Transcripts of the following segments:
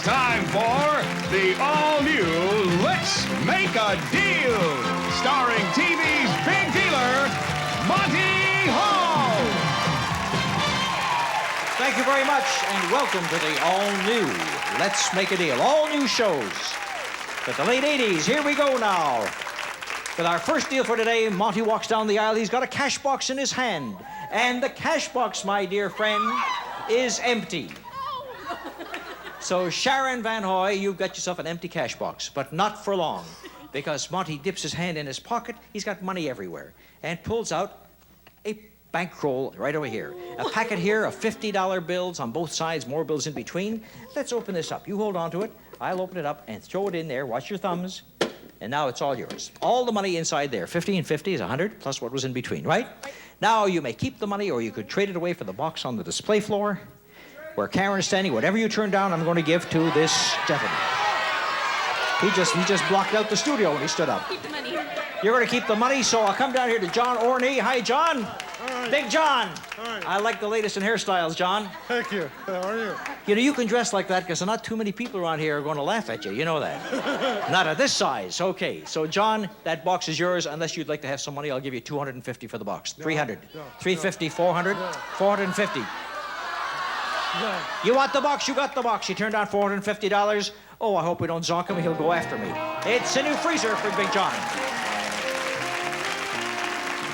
time for the all-new Let's Make a Deal, starring TV's big dealer, Monty Hall. Thank you very much, and welcome to the all-new Let's Make a Deal. All new shows. But the late 80s, here we go now. With our first deal for today, Monty walks down the aisle. He's got a cash box in his hand. And the cash box, my dear friend, is empty. So, Sharon Van Hoy, you've got yourself an empty cash box, but not for long. Because Monty dips his hand in his pocket, he's got money everywhere, and pulls out a bankroll right over here. A packet here of $50 bills on both sides, more bills in between. Let's open this up. You hold on to it. I'll open it up and throw it in there. Watch your thumbs. And now it's all yours. All the money inside there. 50 and 50 is 100, plus what was in between, right? Now, you may keep the money, or you could trade it away for the box on the display floor, where Karen is standing. Whatever you turn down, I'm going to give to this gentleman. He just blocked out the studio when he stood up. Keep the money. You're going to keep the money, so I'll come down here to John Orney. Hi, John. Hi. Big John. Hi. I like the latest in hairstyles, John. Thank you. How are you? You know, you can dress like that because not too many people around here are going to laugh at you. You know that. Not at this size. Okay. So, John, that box is yours. Unless you'd like to have some money, I'll give you $250 for the box. 300. No, 350, 400, 450. No. You want the box? You got the box. You turned down $450. Oh, I hope we don't zonk him. He'll go after me. It's a new freezer for Big John.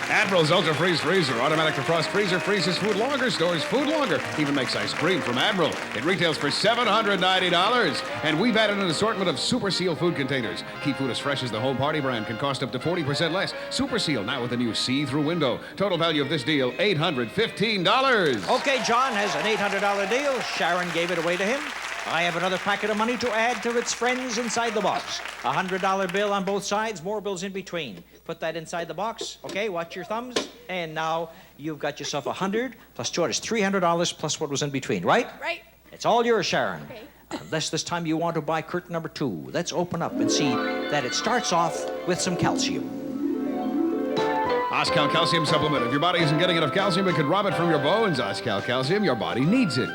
Admiral's Ultra Freeze Freezer, automatic defrost freezer, freezes food longer, stores food longer, even makes ice cream from Admiral. It retails for $790, and we've added an assortment of Super Seal food containers. Keep food as fresh as the Home Party brand, can cost up to 40% less. Super Seal, now with a new see-through window. Total value of this deal, $815. Okay, John has an $800 deal. Sharon gave it away to him. I have another packet of money to add to its friends inside the box. A $100 bill on both sides, more bills in between. Put that inside the box. Okay, watch your thumbs. And now you've got yourself 100 plus 200 is $300 plus what was in between, right? Right. It's all yours, Sharon. Okay. Unless this time you want to buy curtain number 2. Let's open up and see that it starts off with some calcium. Oscal Calcium Supplement. If your body isn't getting enough calcium, it could rob it from your bones. Oscal Calcium, your body needs it.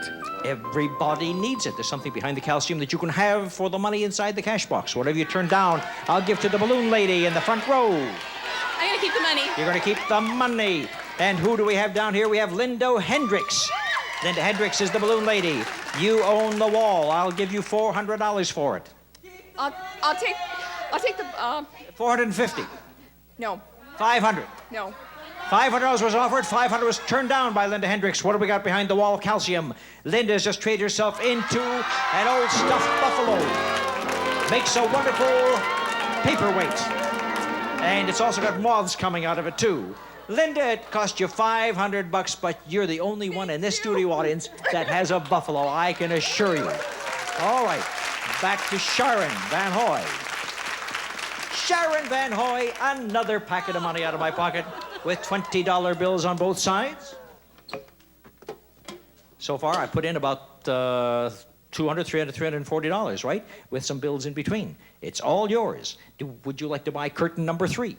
Everybody needs it. There's something behind the calcium that you can have for the money inside the cash box. Whatever you turn down, I'll give to the balloon lady in the front row. I'm gonna keep the money. You're going to keep the money. And who do we have down here? We have Linda Hendricks. Linda Hendricks is the balloon lady. You own the wall. I'll give you $400 for it. I'll take the 450. no. 500. No. $500 was offered. 500 was turned down by Linda Hendricks. What do we got behind the wall of calcium? Linda's just traded herself into an old stuffed buffalo. Makes a wonderful paperweight. And it's also got moths coming out of it, too. Linda, it cost you $500, but you're the only one in this studio audience that has a buffalo, I can assure you. All right, back to Sharon Van Hoy. Sharon Van Hoy, another packet of money out of my pocket with $20 bills on both sides. So far, I put in about $200, $300, $340, right? With some bills in between. It's all yours. Would you like to buy curtain number 3?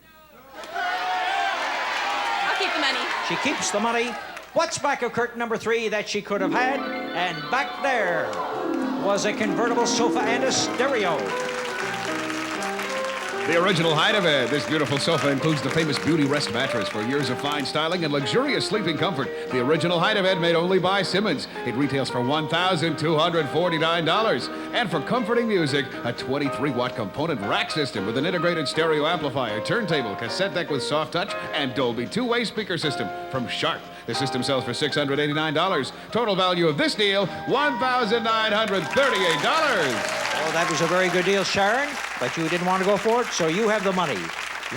I'll keep the money. She keeps the money. What's back of curtain number 3 that she could have had? And back there was a convertible sofa and a stereo. The original height of it. This beautiful sofa includes the famous Beauty Rest mattress for years of fine styling and luxurious sleeping comfort. The original height of it made only by Simmons. It retails for $1,249. And for comforting music, a 23-watt component rack system with an integrated stereo amplifier, turntable, cassette deck with soft touch, and Dolby two-way speaker system from Sharp. The system sells for $689. Total value of this deal, $1,938. Oh, that was a very good deal, Sharon, but you didn't want to go for it, so you have the money.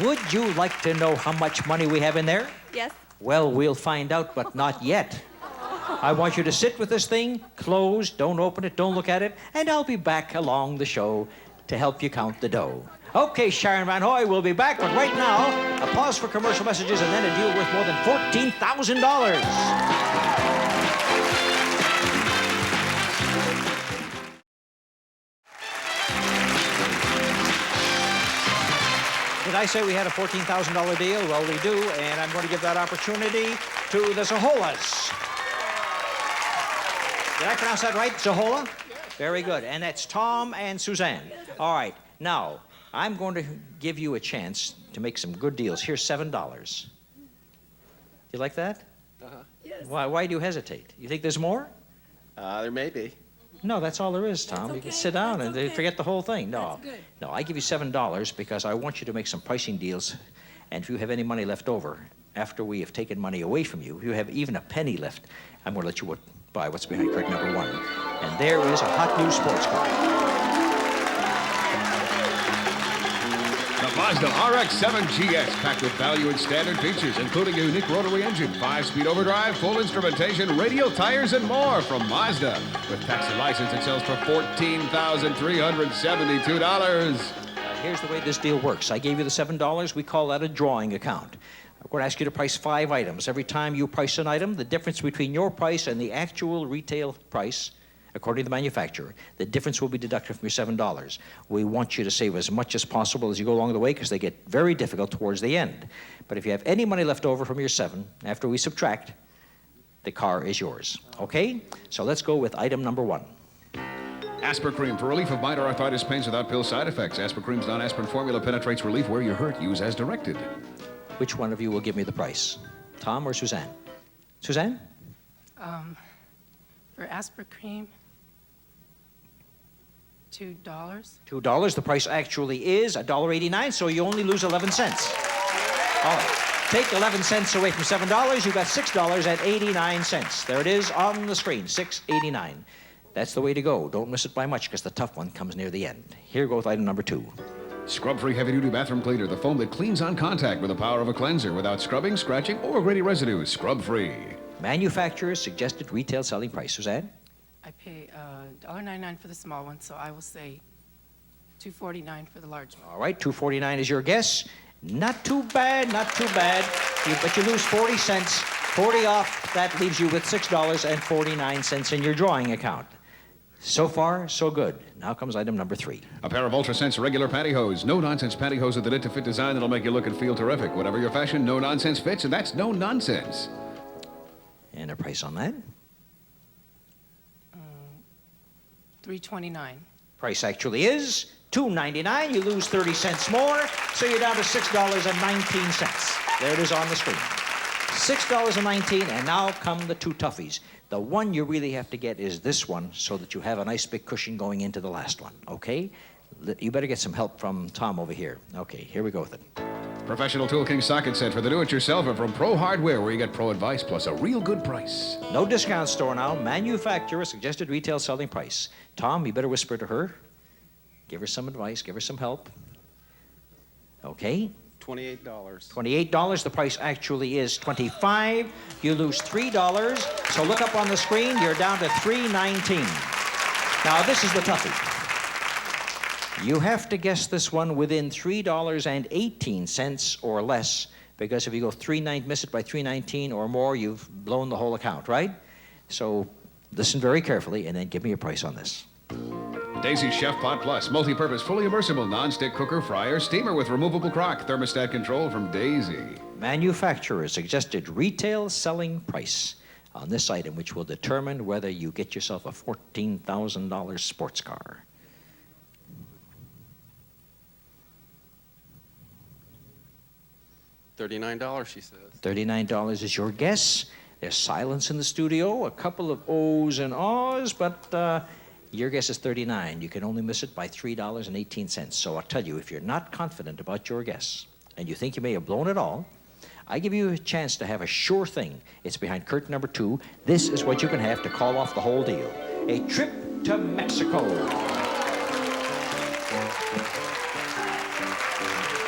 Would you like to know how much money we have in there? Yes. Well, we'll find out, but not yet. I want you to sit with this thing, closed, don't open it, don't look at it, and I'll be back along the show to help you count the dough. Okay, Sharon Van Hoy, we'll be back, but right now, a pause for commercial messages and then a deal worth more than $14,000. Did I say we had a $14,000 deal? Well, we do, and I'm going to give that opportunity to the Zaholas. Did I pronounce that right? Zahola? Very good. And that's Tom and Suzanne. All right. Now, I'm going to give you a chance to make some good deals. Here's $7. You like that? Uh-huh. Yes. Why do you hesitate? You think there's more? There may be. No, that's all there is, Tom. That's You can okay. sit down That's and okay. forget the whole thing. No. That's good. No, I give you $7 because I want you to make some pricing deals. And if you have any money left over, after we have taken money away from you, if you have even a penny left, I'm going to let you buy what's behind curtain number 1. And there is a hot new sports car. The Mazda RX-7 GS, packed with value and standard features, including a unique rotary engine, 5-speed overdrive, full instrumentation, radial tires, and more from Mazda. With tax and license, it sells for $14,372. Here's the way this deal works. I gave you the $7. We call that a drawing account. I'm going to ask you to price 5 items. Every time you price an item, the difference between your price and the actual retail price, according to the manufacturer, the difference will be deducted from your $7. We want you to save as much as possible as you go along the way because they get very difficult towards the end. But if you have any money left over from your 7, after we subtract, the car is yours. Okay? So let's go with item number 1. Aspirin Cream for relief of minor arthritis pains without pill side effects. Aspirin Cream's non-aspirin formula penetrates relief where you're hurt. Use as directed. Which one of you will give me the price? Tom or Suzanne? Suzanne? For Aspirin cream, $2. $2. The price actually is $1.89, so you only lose 11 cents. All right. Take 11 cents away from $7. You got $6.89. There it is on the screen, $6.89. That's the way to go. Don't miss it by much because the tough one comes near the end. Here goes item number 2. Scrub-free heavy-duty bathroom cleaner, the foam that cleans on contact with the power of a cleanser without scrubbing, scratching, or gritty residue. Scrub-free. Manufacturer's suggested retail selling price. Suzanne? I pay $1.99 for the small one, so I will say $2.49 for the large one. All right, $2.49 is your guess. Not too bad, not too bad. But you lose 40 cents. 40 off, that leaves you with $6.49 in your drawing account. So far, so good. Now comes item number 3. A pair of UltraSense regular pantyhose. No-nonsense pantyhose with a knit-to-fit design that'll make you look and feel terrific. Whatever your fashion, no-nonsense fits, and that's no nonsense. And a price on that? $3.29. Price actually is $2.99. You lose 30 cents more, so you're down to $6.19. There it is on the screen. $6.19, and now come the 2 toughies. The one you really have to get is this one so that you have a nice big cushion going into the last one, okay? You better get some help from Tom over here. Okay, here we go with it. Professional Tool King socket set for the do-it-yourselfer from Pro Hardware, where you get pro advice plus a real good price. No discount store now. Manufacturer suggested retail selling price. Tom, you better whisper to her. Give her some advice. Give her some help. Okay? $28. $28. The price actually is $25. You lose $3. So look up on the screen. You're down to $3.19. Now, this is the toughie. You have to guess this one within $3.18 or less, because if you go miss it by $3.19 or more, you've blown the whole account, right? So listen very carefully and then give me a price on this. Daisy Chef Pot Plus, multi-purpose, fully immersible, non-stick cooker, fryer, steamer with removable crock, thermostat control from Daisy. Manufacturer suggested retail selling price on this item, which will determine whether you get yourself a $14,000 sports car. $39, she says. $39 is your guess. There's silence in the studio, a couple of ohs and ahs, but your guess is $39. You can only miss it by $3.18. So I'll tell you, if you're not confident about your guess and you think you may have blown it all, I give you a chance to have a sure thing. It's behind curtain number 2. This is what you can have to call off the whole deal. A trip to Mexico.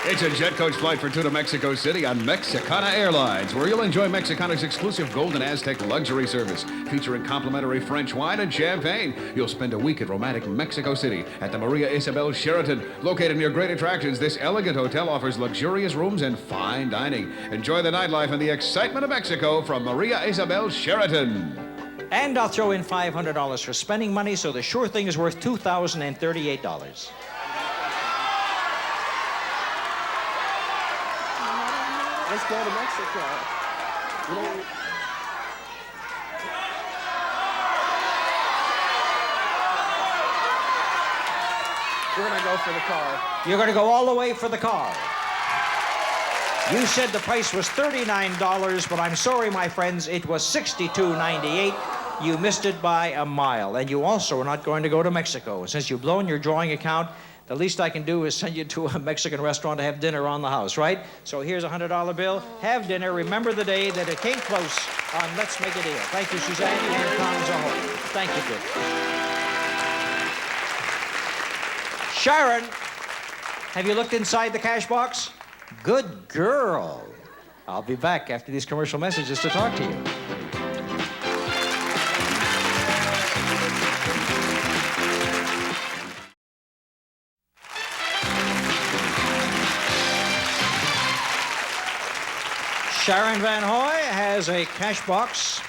It's a jet coach flight for 2 to Mexico City on Mexicana Airlines, where you'll enjoy Mexicana's exclusive Golden Aztec luxury service, featuring complimentary French wine and champagne. You'll spend a week at romantic Mexico City at the Maria Isabel Sheraton. Located near great attractions, this elegant hotel offers luxurious rooms and fine dining. Enjoy the nightlife and the excitement of Mexico from Maria Isabel Sheraton. And I'll throw in $500 for spending money, so the sure thing is worth $2,038. Let's go to Mexico. You know, We're gonna go for the car. You're going to go all the way for the car. You said the price was $39, but I'm sorry, my friends, it was $62.98. You missed it by a mile. And you also are not going to go to Mexico. Since you've blown your drawing account, the least I can do is send you to a Mexican restaurant to have dinner on the house, right? So here's a $100 bill. Have dinner. Remember the day that it came close on Let's Make a Deal. Thank you, Suzanne and Tom Zoho. Thank you, Dick. Sharon, have you looked inside the cash box? Good girl. I'll be back after these commercial messages to talk to you. Sharon Van Hoy has a cash box,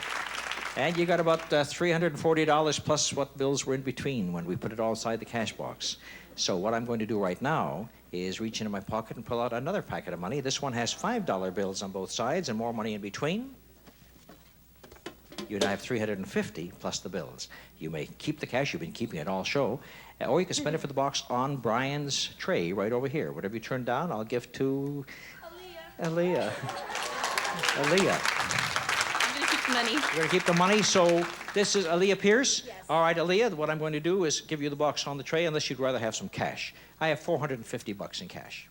and you got about $340 plus what bills were in between when we put it all inside the cash box. So what I'm going to do right now is reach into my pocket and pull out another packet of money. This one has $5 bills on both sides and more money in between. You now have $350 plus the bills. You may keep the cash. You've been keeping it all show. Or you can spend it for the box on Brian's tray right over here. Whatever you turn down, I'll give to Aaliyah. Aaliyah. I'm gonna keep the money. You're going to keep the money, so this is Aaliyah Pierce? Yes. All right, Aaliyah, what I'm going to do is give you the box on the tray unless you'd rather have some cash. I have $450 in cash.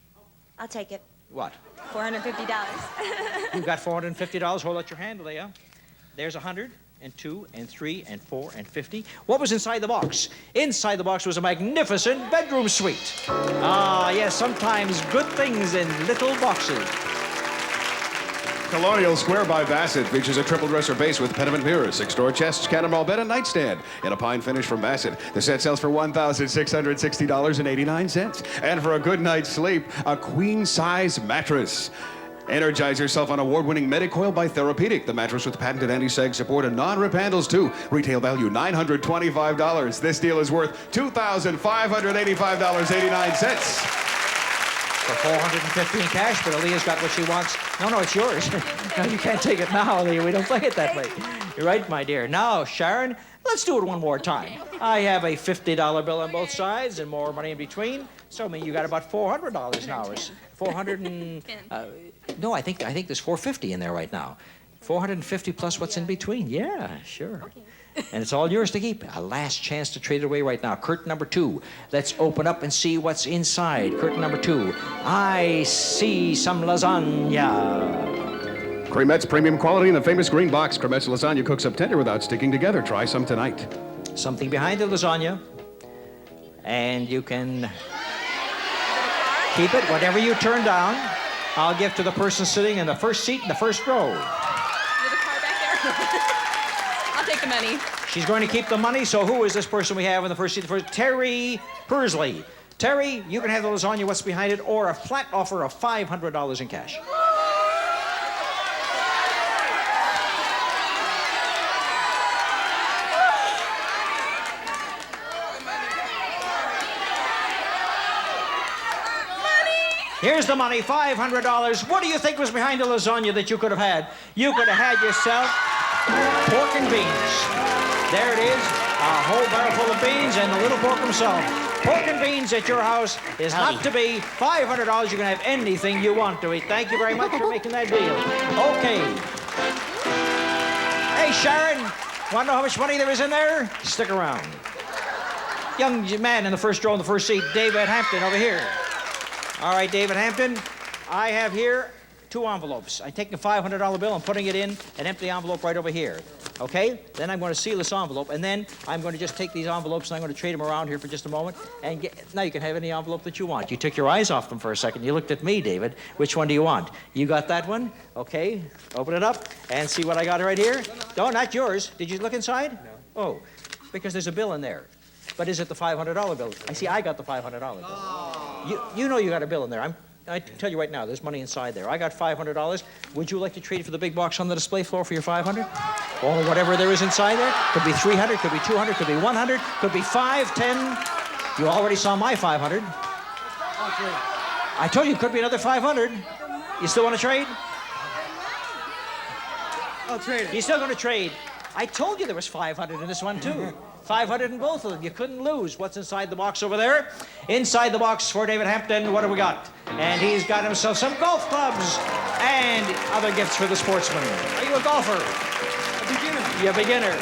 I'll take it. What? $450. You've got $450. Hold out your hand, Aaliyah. There's 100 and 2 and 3 and 4 and 50. What was inside the box? Inside the box was a magnificent bedroom suite. Ah, yes, sometimes good things in little boxes. Colonial Square by Bassett features a triple dresser base with pediment mirror, 6-drawer chests, Catamol bed, and nightstand in a pine finish from Bassett. The set sells for $1,660.89. And for a good night's sleep, a queen-size mattress. Energize yourself on award-winning Medicoil by Therapeutic, the mattress with patented anti-sag support and non-rip handles too. Retail value $925. This deal is worth $2,585.89. For $450 in cash, but Aaliyah's got what she wants. No, it's yours. No, you can't take it now, Aaliyah. We don't play it that way. You're right, my dear. Now, Sharon, let's do it one more time. I have a $50 bill on both sides and more money in between. So, I mean, you got about $400 now. It's 400 and... no, I think there's $450 in there right now. 450 plus what's in between. Yeah, sure. Okay. And it's all yours to keep. A last chance to trade it away right now. Curtain number 2. Let's open up and see what's inside. Curtain number 2. I see some lasagna. Cremette's premium quality in the famous green box. Cremette's lasagna cooks up tender without sticking together. Try some tonight. Something behind the lasagna. And you can keep it. Whatever you turn down, I'll give to the person sitting in the first seat in the first row. There's a car back there. I'll take the money. She's going to keep the money, so who is this person we have in the first seat? Terry Persley. Terry, you can have the lasagna, what's behind it, or a flat offer of $500 in cash. Here's the money, $500. What do you think was behind the lasagna that you could have had? You could have had yourself pork and beans. There it is, a whole barrel full of beans and the little pork himself. Pork and beans at your house is not to be. $500, you can have anything you want to eat. Thank you very much for making that deal. Okay. Hey, Sharon, want to know how much money there is in there? Stick around. Young man in the first row in the first seat, David Hampton, over here. All right, David Hampton, I have here 2 envelopes. I'm taking a $500 bill and putting it in an empty envelope right over here. Okay? Then I'm going to seal this envelope, and then I'm going to just take these envelopes and I'm going to trade them around here for just a moment. And now you can have any envelope that you want. You took your eyes off them for a second. You looked at me, David. Which one do you want? You got that one? Okay. Open it up and see what I got right here. No, not yours. Did you look inside? No. Oh, because there's a bill in there. But is it the $500 bill? I got the $500 bill. Oh. You know you got a bill in there. I tell you right now, there's money inside there. I got $500. Would you like to trade it for the big box on the display floor for your $500? Or whatever there is inside there? Could be $300, could be $200, could be $100, could be $5, $10. You already saw my $500. I told you it could be another $500. You still want to trade? I'll trade it. You're still going to trade. I told you there was $500 in this one, too. 500 in both of them. You couldn't lose. What's inside the box over there? Inside the box for David Hampton, what have we got? And he's got himself some golf clubs and other gifts for the sportsman. Are you a golfer? A beginner. You're a beginner.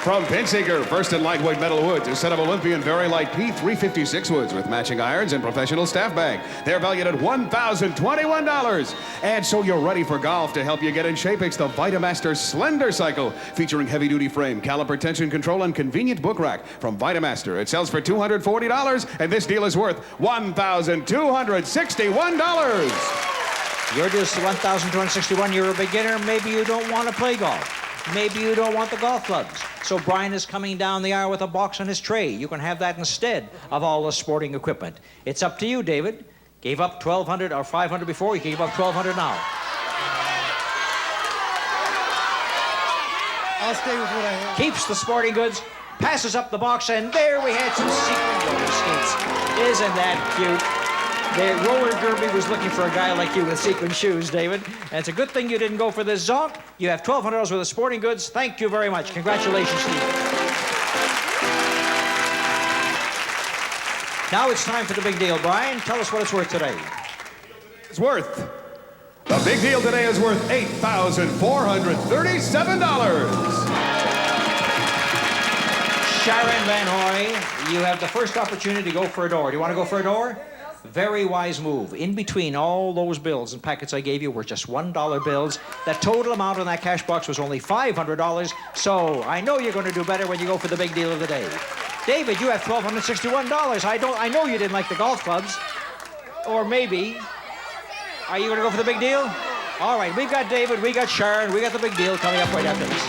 From Pinseeker, first in lightweight metal woods, a set of Olympian very light P356 woods with matching irons and professional staff bag. They're valued at $1,021. And so you're ready for golf. To help you get in shape, it's the Vitamaster Slender Cycle, featuring heavy-duty frame, caliper tension control, and convenient book rack from Vitamaster. It sells for $240, and this deal is worth $1,261. You're just $1,261. You're a beginner. Maybe you don't want to play golf. Maybe you don't want the golf clubs. So Brian is coming down the aisle with a box on his tray. You can have that instead of all the sporting equipment. It's up to you, David. Gave up $1,200 or $500 before. You gave up $1,200 now. I'll stay with what I have. Keeps the sporting goods, passes up the box, and there we had some sequin roller skates. Isn't that cute? The roller derby was looking for a guy like you with sequin shoes, David. And it's a good thing you didn't go for this zonk. You have $1,200 worth of sporting goods. Thank you very much. Congratulations, Steve. Now it's time for the big deal. Brian, tell us what it's worth today. It's worth. The big deal today is worth $8,437. Sharon Van Hoy, you have the first opportunity to go for a door. Do you want to go for a door? Very wise move. In between all those bills and packets I gave you were just $1 bills. The total amount in that cash box was only $500. So I know you're going to do better when you go for the big deal of the day. David, you have $1,261. I know you didn't like the golf clubs. Or maybe. Are you going to go for the big deal? All right, we've got David, we got Sharon, we got the big deal coming up right after this.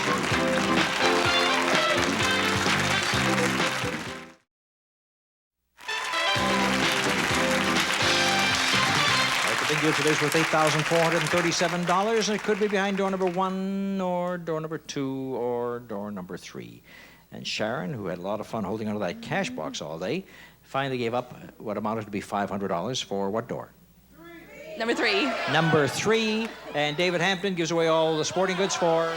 The big deal today is worth $8,437, and it could be behind door number 1 or door number 2 or door number 3. And Sharon, who had a lot of fun holding onto that cash box all day, finally gave up what amounted to be $500 for what door? Number 3. Number 3. And David Hampton gives away all the sporting goods for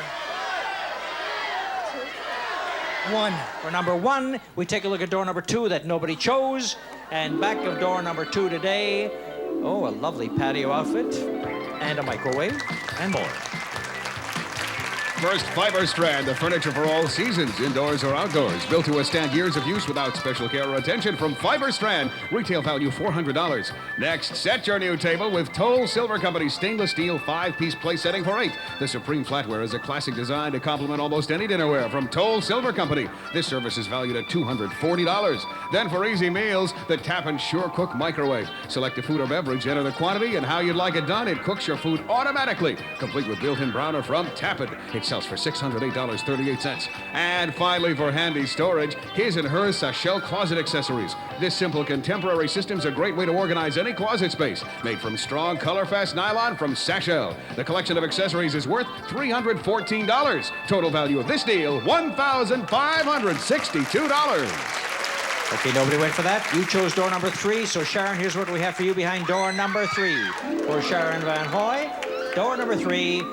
1. For number 1. We take a look at door number 2 that nobody chose. And back of door number 2 today, oh, a lovely patio outfit and a microwave and more. First, Fiber Strand, the furniture for all seasons, indoors or outdoors. Built to withstand years of use without special care or attention from Fiber Strand. Retail value $400. Next, set your new table with Toll Silver Company stainless steel 5-piece place setting for $8. The Supreme Flatware is a classic design to complement almost any dinnerware from Toll Silver Company. This service is valued at $240. Then for easy meals, the Tappan Sure Cook Microwave. Select a food or beverage, enter the quantity and how you'd like it done. It cooks your food automatically. Complete with built-in browner from Tappan. It sells for $608.38. And finally, for handy storage, his and her Sachel closet accessories. This simple contemporary system's a great way to organize any closet space. Made from strong, color-fast nylon from Sachel. The collection of accessories is worth $314. Total value of this deal, $1,562. Okay, nobody went for that. You chose door number 3, so Sharon, here's what we have for you behind door number 3. For Sharon Van Hoy, door number 3,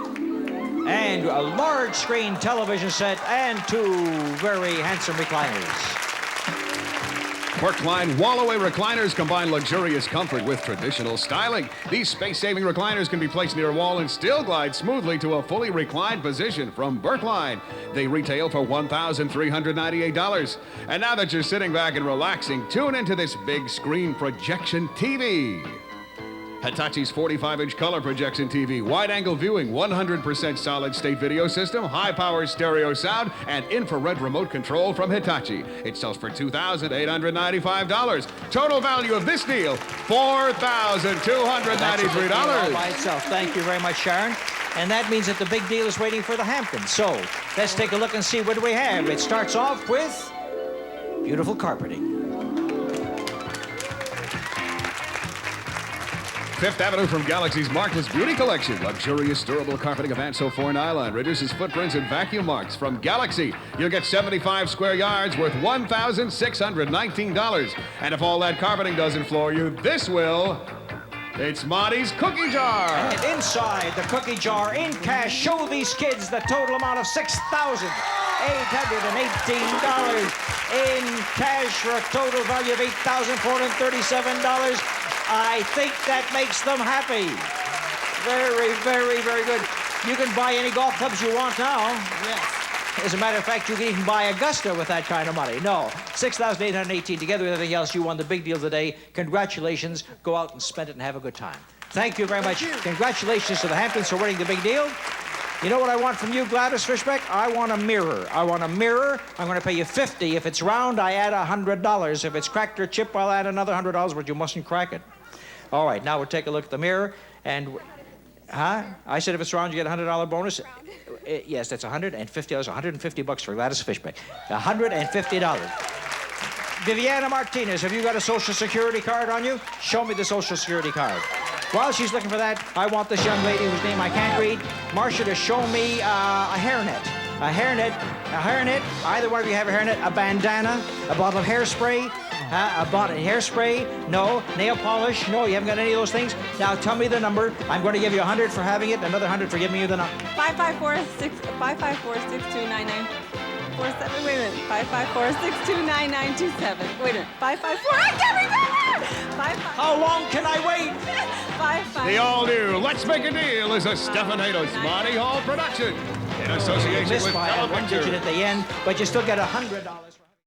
and a large screen television set and 2 very handsome recliners. Workline Wallaway recliners combine luxurious comfort with traditional styling. These space-saving recliners can be placed near a wall and still glide smoothly to a fully reclined position from Berkline. They retail for $1,398. And now that you're sitting back and relaxing, tune into this big screen projection TV. Hitachi's 45-inch color projection TV, wide-angle viewing, 100% solid-state video system, high-power stereo sound, and infrared remote control from Hitachi. It sells for $2,895. Total value of this deal, $4,293. All by itself. Thank you very much, Sharon. And that means that the big deal is waiting for the Hamptons. So let's take a look and see what do we have. It starts off with beautiful carpeting. Fifth Avenue from Galaxy's Markless Beauty Collection. Luxurious, durable carpeting of Anso 4 nylon reduces footprints and vacuum marks. From Galaxy, you'll get 75 square yards worth $1,619. And if all that carpeting doesn't floor you, this will. It's Monty's cookie jar. And inside the cookie jar, in cash, show these kids the total amount of $6,000. in cash for a total value of $8,437. I think that makes them happy. Very, very, very good. You can buy any golf clubs you want now. Yes. As a matter of fact, you can even buy Augusta with that kind of money. No, $6,818 together with everything else. You won the big deal today. Congratulations. Go out and spend it and have a good time. Thank you very much. Congratulations to the Hamptons for winning the big deal. You know what I want from you, Gladys Fishbeck? I want a mirror. I want a mirror. I'm going to pay you $50. If it's round, I add $100. If it's cracked or chipped, I'll add another $100, but you mustn't crack it. All right, now we'll take a look at the mirror. And, I said if it's round, you get a $100 bonus. Yes, that's $150. $150 for Gladys Fishbeck. $150. Viviana Martinez, have you got a Social Security card on you? Show me the Social Security card. While she's looking for that, I want this young lady whose name I can't read, Marcia, to show me a hairnet. A hairnet. Either one of you have a hairnet, a bandana, a bottle of hairspray, a bottle of hairspray, no, nail polish, no, you haven't got any of those things. Now tell me the number. I'm going to give you $100 for having it, another $100 for giving you the number. 554-6299. 47. Wait a minute. 554-629927. Wait a minute. 554. I can't remember. 55. How long can I wait? 55. The all-new Let's Make a Deal is a Stephanedos Monty Hall production in association Missed with by one digit Picture. at the end, but you still get $100.